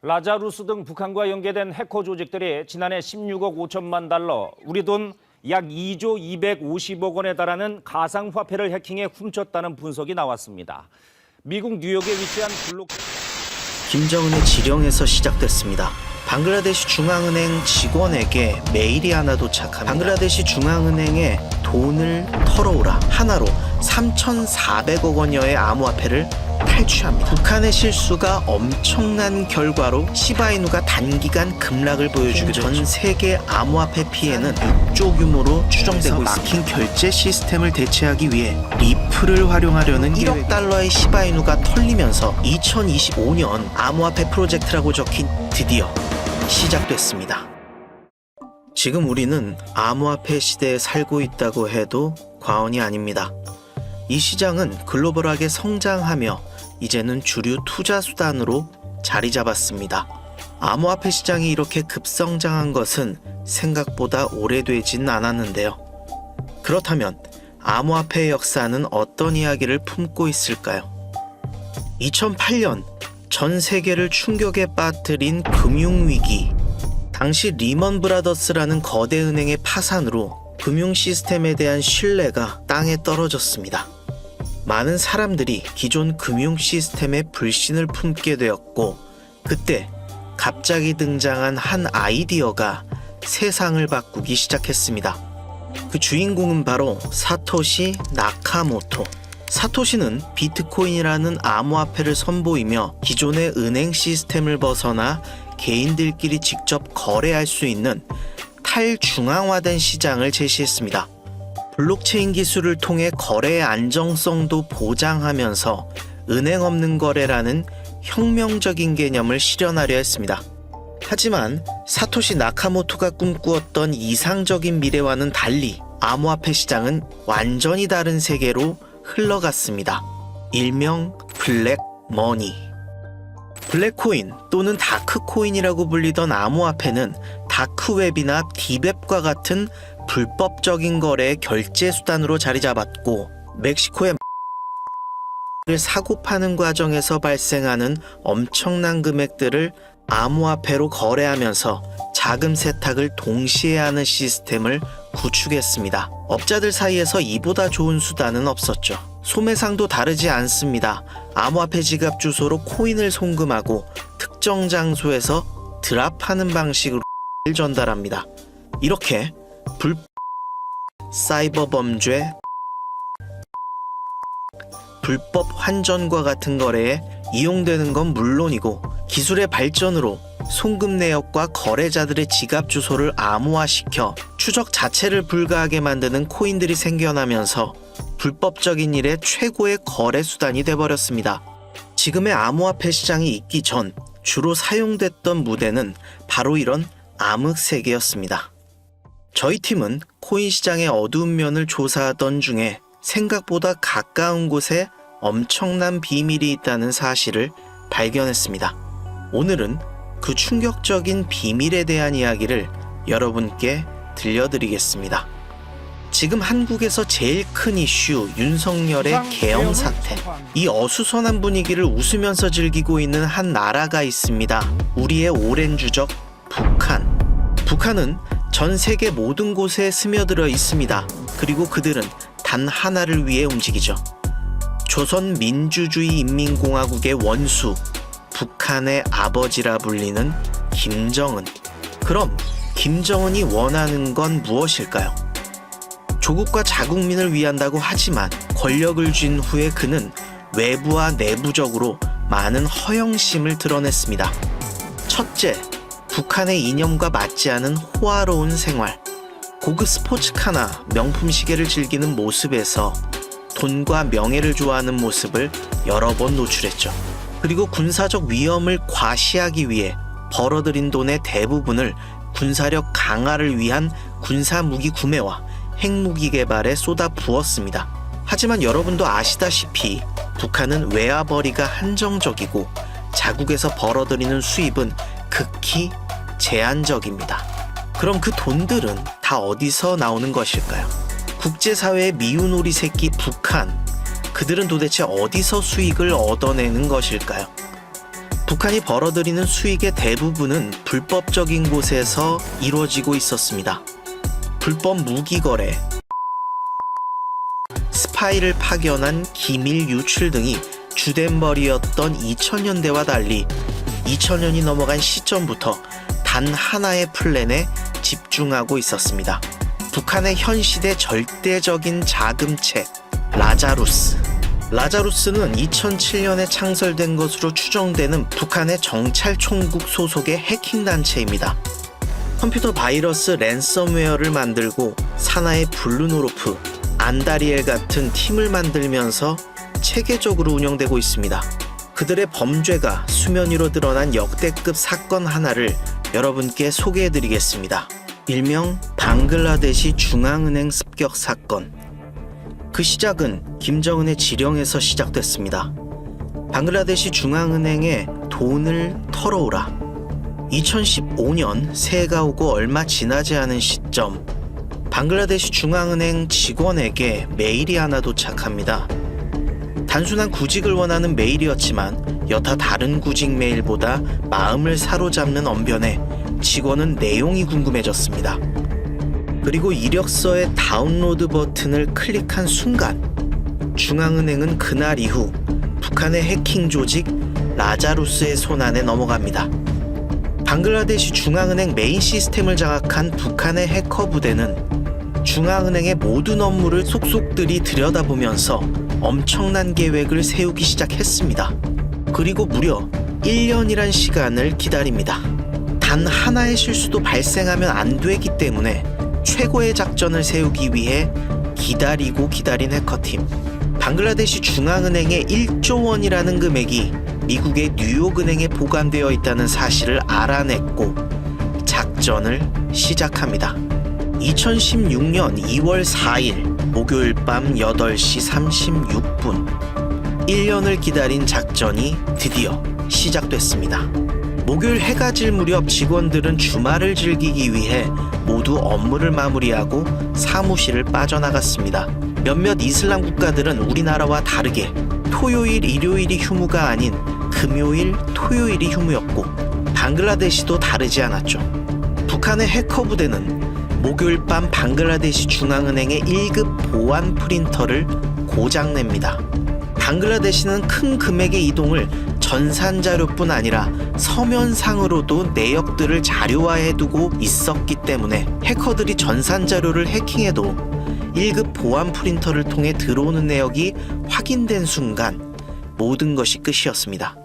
라자루스 등 북한과 연계된 해커 조직들이 지난해 16억 5천만 달러, 우리 돈 약 2조 250억 원에 달하는 가상화폐를 해킹해 훔쳤다는 분석이 나왔습니다. 미국 뉴욕에 위치한 김정은의 지령에서 시작됐습니다. 방글라데시 중앙은행 직원에게 메일이 하나 도착합니다. 방글라데시 중앙은행에 돈을 털어오라 하나로 3,400억 원여의 암호화폐를 탈취합니다. 북한의 실수가 엄청난 결과로 시바이누가 단기간 급락을 보여주게 되죠. 전 세계 암호화폐 피해는 6조 규모로 추정되고 있습니다. 막힌 결제 시스템을 대체하기 위해 리플을 활용하려는 1억 달러의 시바이누가 털리면서 2025년 암호화폐 프로젝트라고 적힌 드디어 시작됐습니다. 지금 우리는 암호화폐 시대에 살고 있다고 해도 과언이 아닙니다. 이 시장은 글로벌하게 성장하며 이제는 주류 투자 수단으로 자리 잡았습니다. 암호화폐 시장이 이렇게 급성장한 것은 생각보다 오래되진 않았는데요. 그렇다면 암호화폐의 역사는 어떤 이야기를 품고 있을까요? 2008년 전 세계를 충격에 빠뜨린 금융위기. 당시 리먼 브라더스라는 거대 은행의 파산으로 금융 시스템에 대한 신뢰가 땅에 떨어졌습니다. 많은 사람들이 기존 금융 시스템에 불신을 품게 되었고, 그때 갑자기 등장한 한 아이디어가 세상을 바꾸기 시작했습니다. 그 주인공은 바로 사토시 나카모토. 사토시는 비트코인이라는 암호화폐를 선보이며 기존의 은행 시스템을 벗어나 개인들끼리 직접 거래할 수 있는 탈중앙화된 시장을 제시했습니다. 블록체인 기술을 통해 거래의 안정성도 보장하면서 은행 없는 거래라는 혁명적인 개념을 실현하려 했습니다. 하지만 사토시 나카모토가 꿈꾸었던 이상적인 미래와는 달리 암호화폐 시장은 완전히 다른 세계로 흘러갔습니다. 일명 블랙머니. 블랙코인 또는 다크코인이라고 불리던 암호화폐는 다크웹이나 딥웹과 같은 불법적인 거래의 결제 수단으로 자리 잡았고, 멕시코의 를 사고 파는 과정에서 발생하는 엄청난 금액들을 암호화폐로 거래하면서 자금 세탁을 동시에 하는 시스템을 구축했습니다. 업자들 사이에서 이보다 좋은 수단은 없었죠. 소매상도 다르지 않습니다. 암호화폐 지갑 주소로 코인을 송금하고 특정 장소에서 드랍하는 방식으로 전달합니다. 이렇게 사이버 범죄, 불법 환전과 같은 거래에 이용되는 건 물론이고, 기술의 발전으로 송금 내역과 거래자들의 지갑 주소를 암호화시켜 추적 자체를 불가하게 만드는 코인들이 생겨나면서 불법적인 일의 최고의 거래 수단이 돼버렸습니다. 지금의 암호화폐 시장이 있기 전 주로 사용됐던 무대는 바로 이런 암흑세계였습니다. 저희 팀은 코인 시장의 어두운 면을 조사하던 중에 생각보다 가까운 곳에 엄청난 비밀이 있다는 사실을 발견했습니다. 오늘은 그 충격적인 비밀에 대한 이야기를 여러분께 들려드리겠습니다. 지금 한국에서 제일 큰 이슈 윤석열의 계엄 사태. 이 어수선한 분위기를 웃으면서 즐기고 있는 한 나라가 있습니다. 우리의 오랜 주적 북한. 북한은 전 세계 모든 곳에 스며들어 있습니다. 그리고 그들은 단 하나를 위해 움직이죠. 조선민주주의인민공화국의 원수, 북한의 아버지라 불리는 김정은. 그럼 김정은이 원하는 건 무엇일까요? 조국과 자국민을 위한다고 하지만 권력을 쥔 후에 그는 외부와 내부적으로 많은 허영심을 드러냈습니다. 첫째, 북한의 이념과 맞지 않은 호화로운 생활. 고급 스포츠카나 명품 시계를 즐기는 모습에서 돈과 명예를 좋아하는 모습을 여러 번 노출했죠. 그리고 군사적 위험을 과시하기 위해 벌어들인 돈의 대부분을 군사력 강화를 위한 군사무기 구매와 핵무기 개발에 쏟아 부었습니다. 하지만 여러분도 아시다시피 북한은 외화벌이가 한정적이고 자국에서 벌어들이는 수입은 극히 제한적입니다. 그럼 그 돈들은 다 어디서 나오는 것일까요? 국제사회의 미운오리 새끼 북한, 그들은 도대체 어디서 수익을 얻어내는 것일까요? 북한이 벌어들이는 수익의 대부분은 불법적인 곳에서 이루어지고 있었습니다. 불법 무기 거래, 스파이를 파견한 기밀 유출 등이 주된 벌이였던 2000년대와 달리 2000년이 넘어간 시점부터 단 하나의 플랜에 집중하고 있었습니다. 북한의 현 시대 절대적인 자금책, 라자루스. 라자루스는 2007년에 창설된 것으로 추정되는 북한의 정찰총국 소속의 해킹단체입니다. 컴퓨터 바이러스 랜섬웨어를 만들고 사나의 블루노르프, 안다리엘 같은 팀을 만들면서 체계적으로 운영되고 있습니다. 그들의 범죄가 수면 위로 드러난 역대급 사건 하나를 여러분께 소개해드리겠습니다. 일명 방글라데시 중앙은행 습격 사건. 그 시작은 김정은의 지령에서 시작됐습니다. 방글라데시 중앙은행에 돈을 털어오라. 2015년 새해가 오고 얼마 지나지 않은 시점, 방글라데시 중앙은행 직원에게 메일이 하나 도착합니다. 단순한 구직을 원하는 메일이었지만 여타 다른 구직 메일보다 마음을 사로잡는 언변에 직원은 내용이 궁금해졌습니다. 그리고 이력서의 다운로드 버튼을 클릭한 순간 중앙은행은 그날 이후 북한의 해킹 조직 라자루스의 손안에 넘어갑니다. 방글라데시 중앙은행 메인 시스템을 장악한 북한의 해커 부대는 중앙은행의 모든 업무를 속속들이 들여다보면서 엄청난 계획을 세우기 시작했습니다. 그리고 무려 1년이란 시간을 기다립니다. 단 하나의 실수도 발생하면 안 되기 때문에 최고의 작전을 세우기 위해 기다리고 기다린 해커팀. 방글라데시 중앙은행의 1조 원이라는 금액이 미국의 뉴욕은행에 보관되어 있다는 사실을 알아냈고 작전을 시작합니다. 2016년 2월 4일 목요일 밤 8시 36분 1년을 기다린 작전이 드디어 시작됐습니다. 목요일 해가 질 무렵 직원들은 주말을 즐기기 위해 모두 업무를 마무리하고 사무실을 빠져나갔습니다. 몇몇 이슬람 국가들은 우리나라와 다르게 토요일, 일요일이 휴무가 아닌 금요일, 토요일이 휴무였고 방글라데시도 다르지 않았죠. 북한의 해커 부대는 목요일 밤 방글라데시 중앙은행의 1급 보안 프린터를 고장냅니다. 방글라데시는 큰 금액의 이동을 전산자료뿐 아니라 서면상으로도 내역들을 자료화해두고 있었기 때문에 해커들이 전산자료를 해킹해도 1급 보안 프린터를 통해 들어오는 내역이 확인된 순간 모든 것이 끝이었습니다.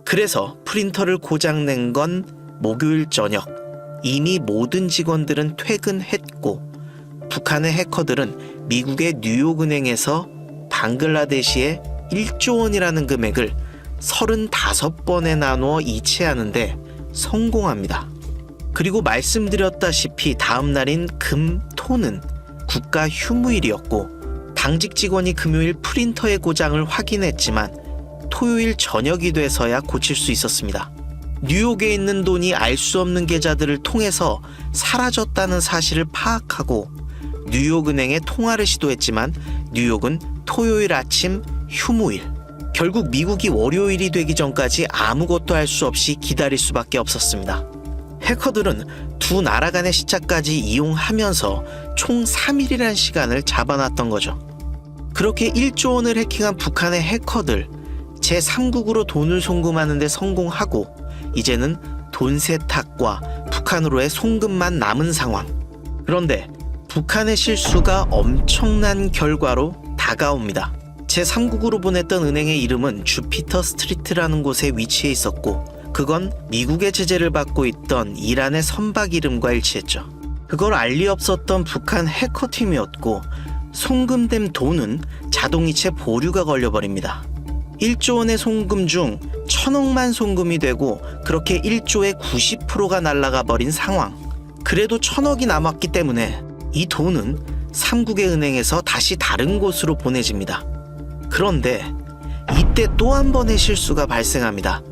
그래서 프린터를 고장낸 건 목요일 저녁. 이미 모든 직원들은 퇴근했고 북한의 해커들은 미국의 뉴욕은행에서 방글라데시에 1조 원이라는 금액을 35번에 나누어 이체하는데 성공합니다. 그리고 말씀드렸다시피 다음 날인 금, 토는 국가 휴무일이었고 당직 직원이 금요일 프린터의 고장을 확인했지만 토요일 저녁이 돼서야 고칠 수 있었습니다. 뉴욕에 있는 돈이 알 수 없는 계좌들을 통해서 사라졌다는 사실을 파악하고 뉴욕은행에 통화를 시도했지만 뉴욕은 토요일 아침 휴무일. 결국 미국이 월요일이 되기 전까지 아무것도 할 수 없이 기다릴 수밖에 없었습니다. 해커들은 두 나라 간의 시차까지 이용하면서 총 3일이라는 시간을 잡아놨던 거죠. 그렇게 1조 원을 해킹한 북한의 해커들, 제3국으로 돈을 송금하는 데 성공하고 이제는 돈 세탁과 북한으로의 송금만 남은 상황. 그런데 북한의 실수가 엄청난 결과로 다가옵니다. 제3국으로 보냈던 은행의 이름은 주피터 스트리트라는 곳에 위치해 있었고 그건 미국의 제재를 받고 있던 이란의 선박 이름과 일치했죠. 그걸 알 리 없었던 북한 해커팀이었고 송금된 돈은 자동이체 보류가 걸려버립니다. 1조 원의 송금 중 1000억만 송금이 되고 그렇게 1조의 90%가 날아가 버린 상황. 그래도 1000억이 남았기 때문에 이 돈은 3국의 은행에서 다시 다른 곳으로 보내집니다. 그런데 이때 또 한 번의 실수가 발생합니다.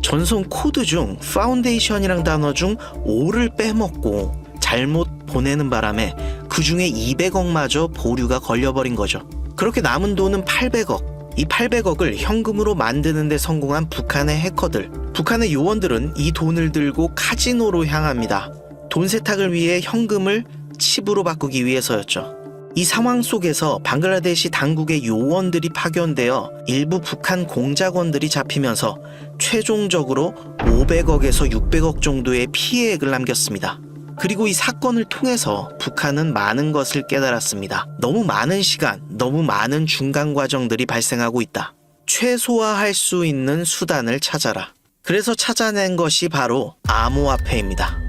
전송 코드 중 파운데이션이란 단어 중 O를 빼먹고 잘못 보내는 바람에 그 중에 200억마저 보류가 걸려버린 거죠. 그렇게 남은 돈은 800억. 이 800억을 현금으로 만드는 데 성공한 북한의 해커들. 북한의 요원들은 이 돈을 들고 카지노로 향합니다. 돈 세탁을 위해 현금을 칩으로 바꾸기 위해서였죠. 이 상황 속에서 방글라데시 당국의 요원들이 파견되어 일부 북한 공작원들이 잡히면서 최종적으로 500억에서 600억 정도의 피해액을 남겼습니다. 그리고 이 사건을 통해서 북한은 많은 것을 깨달았습니다. 너무 많은 시간, 너무 많은 중간 과정들이 발생하고 있다. 최소화할 수 있는 수단을 찾아라. 그래서 찾아낸 것이 바로 암호화폐입니다.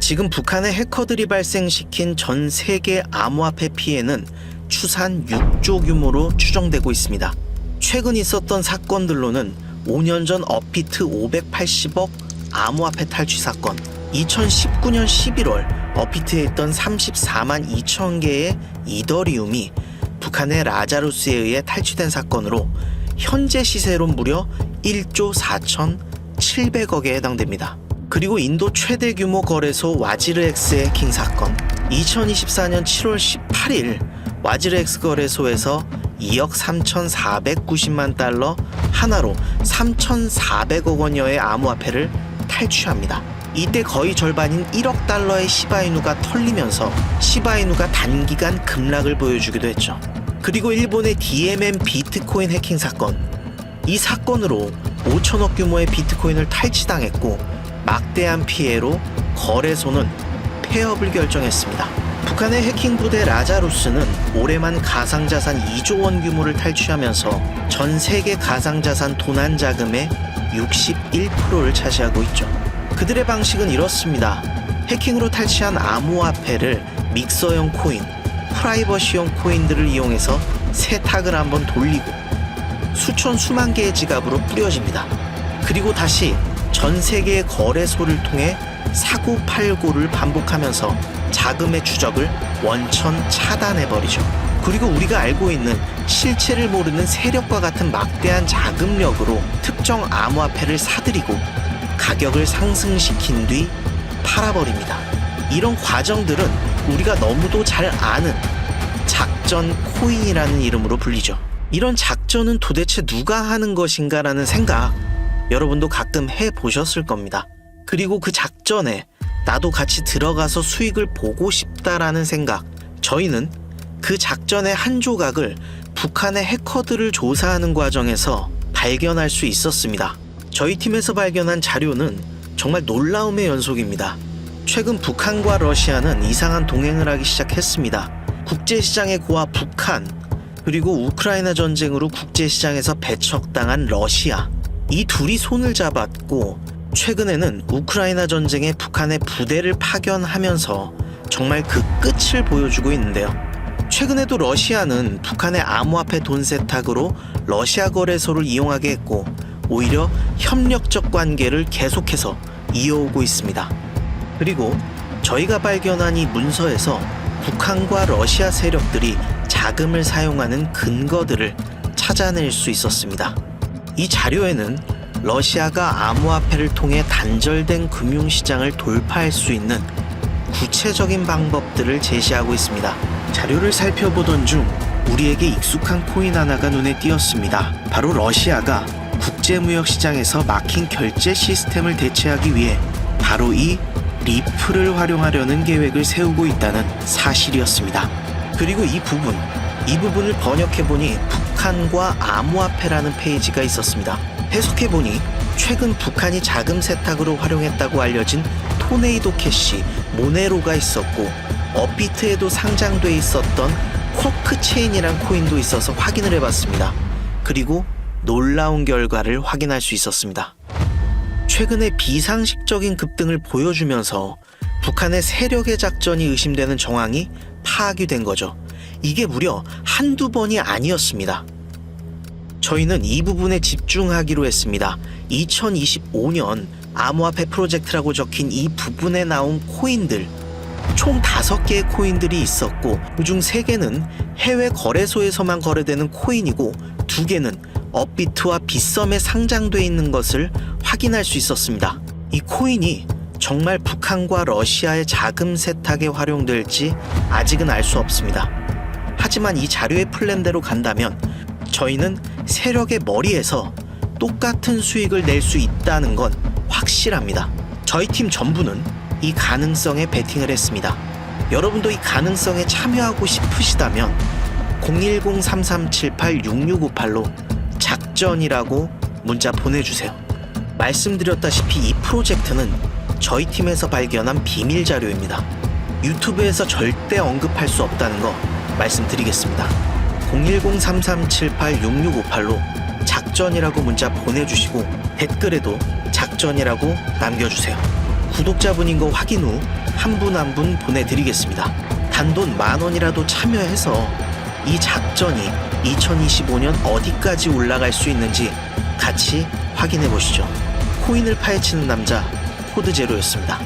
지금 북한의 해커들이 발생시킨 전 세계 암호화폐 피해는 추산 6조 규모로 추정되고 있습니다. 최근 있었던 사건들로는 5년 전 업비트 580억 암호화폐 탈취 사건, 2019년 11월 업비트에 있던 34만 2천 개의 이더리움이 북한의 라자루스에 의해 탈취된 사건으로 현재 시세로 무려 1조 4,700억에 해당됩니다. 그리고 인도 최대 규모 거래소 와지르엑스 해킹 사건, 2024년 7월 18일 와지르엑스 거래소에서 2억 3,490만 달러 하나로 3,400억 원여의 암호화폐를 탈취합니다. 이때 거의 절반인 1억 달러의 시바이누가 털리면서 시바이누가 단기간 급락을 보여주기도 했죠. 그리고 일본의 DMM 비트코인 해킹 사건, 이 사건으로 5천억 규모의 비트코인을 탈취당했고 막대한 피해로 거래소는 폐업을 결정했습니다. 북한의 해킹 부대 라자루스는 올해만 가상자산 2조 원 규모를 탈취하면서 전 세계 가상자산 도난 자금의 61%를 차지하고 있죠. 그들의 방식은 이렇습니다. 해킹으로 탈취한 암호화폐를 믹서형 코인, 프라이버시형 코인들을 이용해서 세탁을 한번 돌리고 수천 수만 개의 지갑으로 뿌려집니다. 그리고 다시 전 세계의 거래소를 통해 사고팔고를 반복하면서 자금의 추적을 원천 차단해버리죠. 그리고 우리가 알고 있는 실체를 모르는 세력과 같은 막대한 자금력으로 특정 암호화폐를 사들이고 가격을 상승시킨 뒤 팔아버립니다. 이런 과정들은 우리가 너무도 잘 아는 작전 코인이라는 이름으로 불리죠. 이런 작전은 도대체 누가 하는 것인가라는 생각 여러분도 가끔 해보셨을 겁니다. 그리고 그 작전에 나도 같이 들어가서 수익을 보고 싶다라는 생각, 저희는 그 작전의 한 조각을 북한의 해커들을 조사하는 과정에서 발견할 수 있었습니다. 저희 팀에서 발견한 자료는 정말 놀라움의 연속입니다. 최근 북한과 러시아는 이상한 동행을 하기 시작했습니다. 국제시장의 고아 북한, 그리고 우크라이나 전쟁으로 국제시장에서 배척당한 러시아, 이 둘이 손을 잡았고 최근에는 우크라이나 전쟁에 북한의 부대를 파견하면서 정말 그 끝을 보여주고 있는데요. 최근에도 러시아는 북한의 암호화폐 돈 세탁으로 러시아 거래소를 이용하게 했고 오히려 협력적 관계를 계속해서 이어오고 있습니다. 그리고 저희가 발견한 이 문서에서 북한과 러시아 세력들이 자금을 사용하는 근거들을 찾아낼 수 있었습니다. 이 자료에는 러시아가 암호화폐를 통해 단절된 금융시장을 돌파할 수 있는 구체적인 방법들을 제시하고 있습니다. 자료를 살펴보던 중 우리에게 익숙한 코인 하나가 눈에 띄었습니다. 바로 러시아가 국제무역시장에서 막힌 결제 시스템을 대체하기 위해 바로 이 리플을 활용하려는 계획을 세우고 있다는 사실이었습니다. 그리고 이 부분을 번역해보니 북한과 암호화폐라는 페이지가 있었습니다. 해석해보니 최근 북한이 자금 세탁으로 활용했다고 알려진 토네이도 캐시, 모네로가 있었고 업비트에도 상장돼 있었던 쿼크 체인이란 코인도 있어서 확인을 해봤습니다. 그리고 놀라운 결과를 확인할 수 있었습니다. 최근에 비상식적인 급등을 보여주면서 북한의 세력의 작전이 의심되는 정황이 파악이 된 거죠. 이게 무려 한두 번이 아니었습니다. 저희는 이 부분에 집중하기로 했습니다. 2025년 암호화폐 프로젝트라고 적힌 이 부분에 나온 코인들, 총 5개의 코인들이 있었고 그중 3개는 해외 거래소에서만 거래되는 코인이고 2개는 업비트와 빗썸에 상장돼 있는 것을 확인할 수 있었습니다. 이 코인이 정말 북한과 러시아의 자금 세탁에 활용될지 아직은 알 수 없습니다. 하지만 이 자료의 플랜대로 간다면 저희는 세력의 머리에서 똑같은 수익을 낼 수 있다는 건 확실합니다. 저희 팀 전부는 이 가능성에 베팅을 했습니다. 여러분도 이 가능성에 참여하고 싶으시다면 010-3378-6658로 작전이라고 문자 보내주세요. 말씀드렸다시피 이 프로젝트는 저희 팀에서 발견한 비밀 자료입니다. 유튜브에서 절대 언급할 수 없다는 거 말씀드리겠습니다. 010-3378-6658로 작전이라고 문자 보내주시고 댓글에도 작전이라고 남겨주세요. 구독자분인 거 확인 후 한 분 한 분 보내드리겠습니다. 단돈 10,000원이라도 참여해서 이 작전이 2025년 어디까지 올라갈 수 있는지 같이 확인해 보시죠. 코인을 파헤치는 남자 코드제로였습니다.